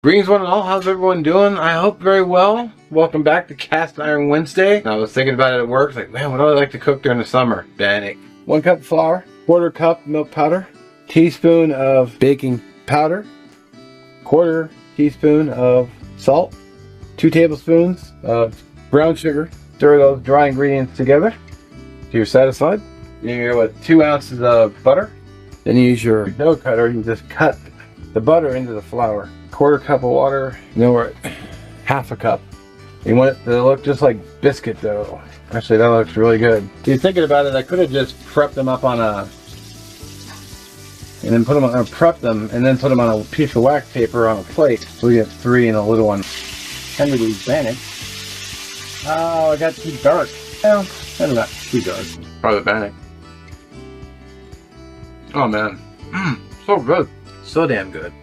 Greetings one and all, how's everyone doing? I hope very well. Welcome back to Cast Iron Wednesday. I was thinking about it at work, like, man, what do I like to cook during the summer? Bannock. 1 cup flour, 1/4 cup milk powder, teaspoon of baking powder, 1/4 teaspoon of salt, 2 tablespoons of brown sugar. Stir those dry ingredients together till you're satisfied. You're with 2 ounces of butter. Then you use your dough cutter, you just cut the butter into the flour. 1/4 cup of water, then we're at 1/2 cup. You want it to look just like biscuit dough. Actually, that looks really good. If you're thinking about it, I could have just prepped them up on a, and then put them on, or prep them, and then put them on a piece of wax paper on a plate. So we get 3 in a little one. Kind of these Bannock. Oh, I got too dark. Well, maybe not too dark. Probably the Bannock. Oh man, so good. So damn good.